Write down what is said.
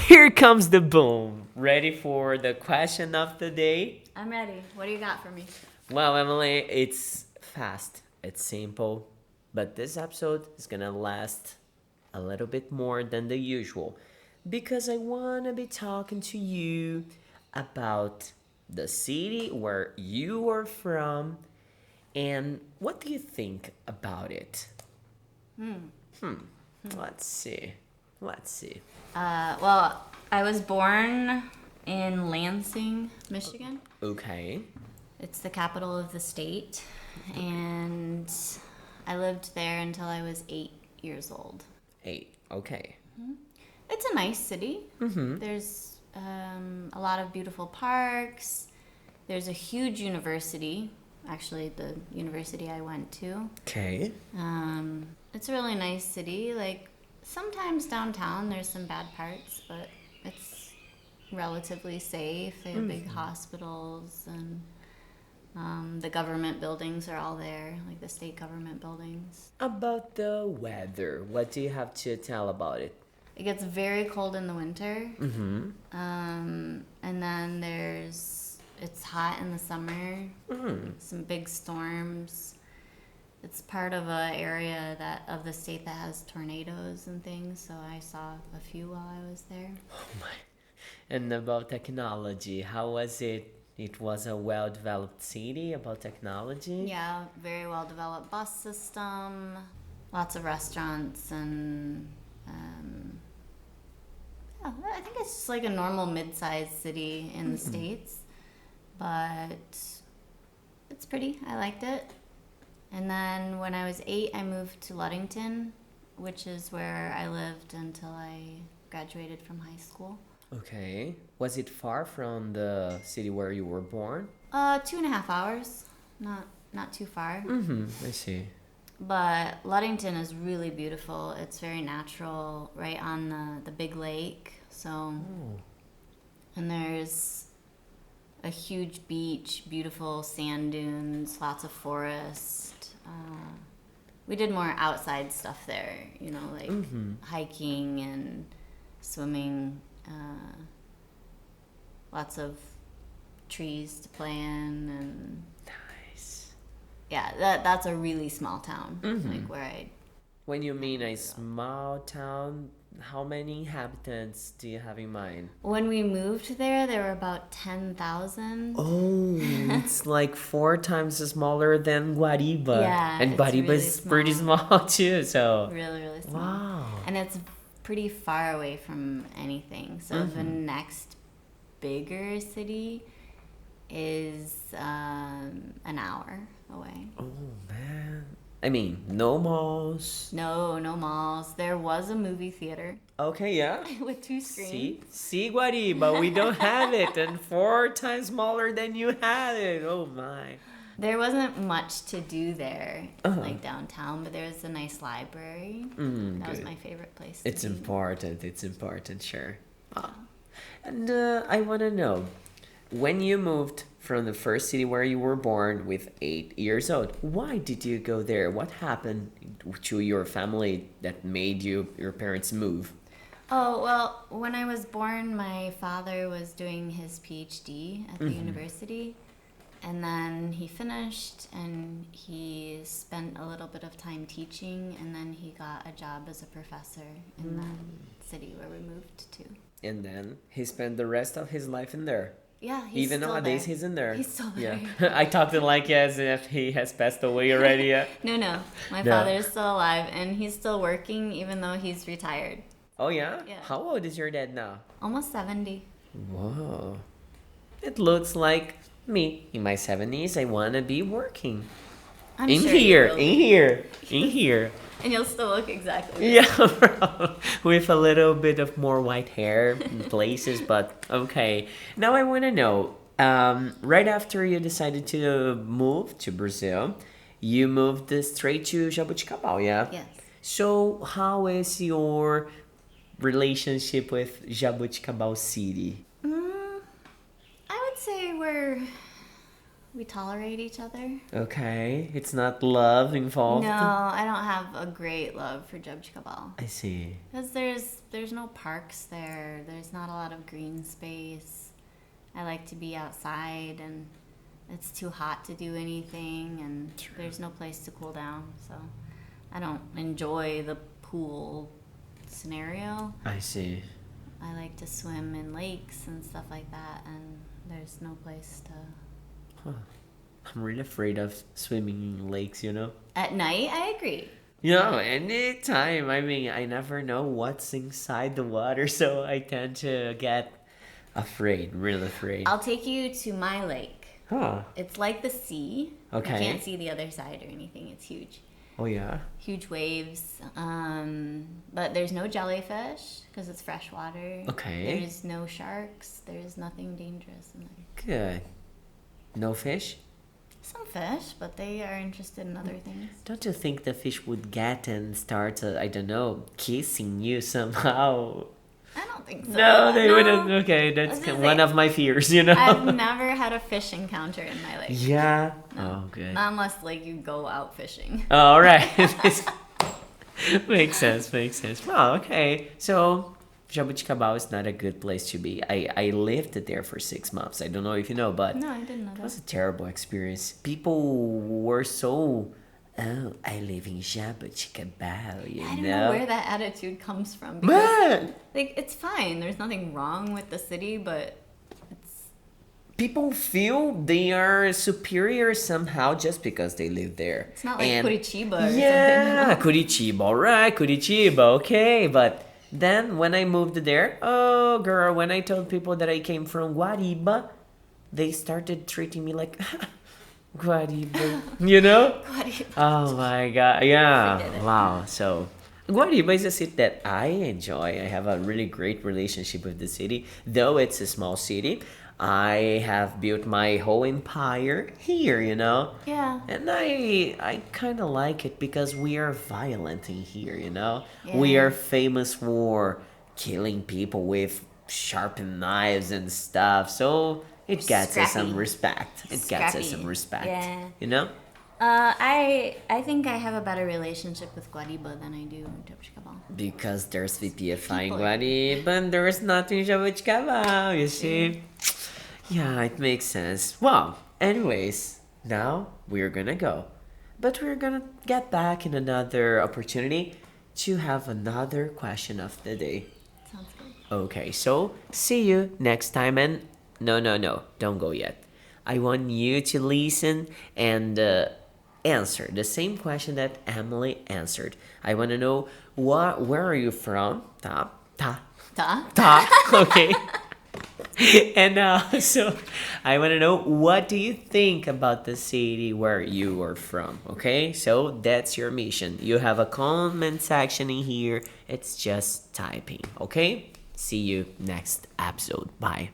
Here comes the boom. Ready for the question of the day? I'm ready. What do you got for me? Well, Emily, it's fast, it's simple, but this episode is gonna last a little bit more than the usual because I wanna be talking to you about the city where you are from and what do you think about it? Let's see. Well, I was born in Lansing, Michigan. Okay. It's the capital of the state, and I lived there until I was 8 years old. 8. Okay. It's a nice city. There's a lot of beautiful parks. There's a huge university, actually the university I went to. Okay. It's a really nice city. Like, sometimes downtown there's some bad parts, but it's relatively safe. They have big hospitals, and the government buildings are all there, like the state government buildings. About the weather, what do you have to tell about it? It gets very cold in the winter. And then it's hot in the summer. Some big storms. It's part of an area of the state that has tornadoes and things, so I saw a few while I was there. Oh my. And about technology, how was it? It was a well-developed city about technology? Yeah, very well developed bus system, lots of restaurants, and yeah, I think it's just like a normal mid-sized city in the States, but it's pretty. I liked it. And then when I was 8, I moved to Ludington, which is where I lived until I graduated from high school. Okay. Was it far from the city where you were born? 2.5 hours. Not too far. I see. But Ludington is really beautiful. It's very natural, right on the big lake. So, and there's a huge beach, beautiful sand dunes, lots of forest. We did more outside stuff there, like hiking and swimming. Lots of trees to play in, and Nice. yeah, that's a really small town, like where I. When you mean a small town, how many inhabitants do you have in mind? When we moved there were about 10,000. Oh, it's like 4 times smaller than Guariba. Yeah, And it's Guariba really is pretty small too, so. Really, really small. Wow. And it's pretty far away from anything. So the next bigger city is an hour away. Oh, man. I mean, no malls. No malls. There was a movie theater Okay, yeah. with 2 screens. See, Guariba, we don't have it, and 4 times smaller than you had it. Oh my. There wasn't much to do there, like downtown, but there was a nice library. That was Good. my favorite place to It's be. important, sure. And I want to know, when you moved from the first city where you were born with 8 years old, why did you go there? What happened to your family that made your parents move? Oh, well, when I was born, my father was doing his PhD at the university. And then he finished, and he spent a little bit of time teaching, and then he got a job as a professor in that city where we moved to. And then he spent the rest of his life in there. Yeah, he's Even still nowadays, there. he's in there. He's still there. Yeah. I talked it like as if he has passed away already. Yeah. No. My No. father is still alive, and he's still working even though he's retired. Oh, yeah? Yeah. How old is your dad now? Almost 70. Whoa. It looks like me. In my 70s, I want to be working. I'm In sure here, you will in be. here, in here. And you'll still look exactly Yeah, bro. With a little bit of more white hair in places, but okay. Now I want to know, right after you decided to move to Brazil, you moved straight to Jaboticabal, yeah? Yes. So how is your relationship with Jaboticabal City? I would say we're We tolerate each other. Okay, it's not love involved. No, I don't have a great love for Jebchkabal. I see. Because there's no parks there. There's not a lot of green space. I like to be outside, and it's too hot to do anything, and there's no place to cool down. So I don't enjoy the pool scenario. I see. I like to swim in lakes and stuff like that, and there's no place to... I'm really afraid of swimming in lakes, you know? At night, I agree. Anytime. I mean, I never know what's inside the water, so I tend to get afraid, really afraid. I'll take you to my lake. Huh. It's like the sea. Okay. You can't see the other side or anything. It's huge. Oh, yeah? Huge waves. But there's no jellyfish because it's fresh water. Okay. There's no sharks. There's nothing dangerous in there. Good. No fish? Some fish, but they are interested in other things. Don't you think the fish would get and start, I don't know, kissing you somehow? I don't think so. No, they wouldn't. Okay, that's one of my fears, you know? I've never had a fish encounter in my life. Yeah? No. Oh, good. Unless, like, you go out fishing. All right. Makes sense, makes sense. Well, okay. So, Jabuticabal is not a good place to be. I lived there for 6 months. I don't know if you know, but No, I didn't know it that. was a terrible experience. People were so, oh, I live in Jabuticabal, you I don't know? know where that attitude comes from. Because, But like, it's fine. There's nothing wrong with the city, but it's... people feel they are superior somehow just because they live there. It's not like Curitiba or yeah, something. Curitiba, all right, Curitiba, okay. But then when I moved there, oh girl, when I told people that I came from Guariba, they started treating me like Guariba, you know? Guariba. Oh my god, yeah, Forget it. wow. So Guariba is a city that I enjoy. I have a really great relationship with the city, though it's a small city. I have built my whole empire here, you know? Yeah. And I kind of like it because we are violent in here, you know? We Yeah. are famous for killing people with sharpened knives and stuff. So it gets us some Scrappy. respect. It gets us some Scrappy. respect. Yeah. You know? I think I have a better relationship with Guariba than I do in Jabuticabal. Because there's VPFI in People. Guariba and there's nothing in Jabuticabal, you see? Yeah, it makes sense. Well, anyways, now we're gonna go. But we're gonna get back in another opportunity to have another question of the day. Sounds good. Okay, so see you next time. And no, don't go yet. I want you to listen and answer the same question that Emily answered. I want to know where are you from? Ta. Okay. And so I want to know, what do you think about the city where you are from? Okay, so that's your mission. You have a comment section in here. It's just typing. Okay, see you next episode. Bye.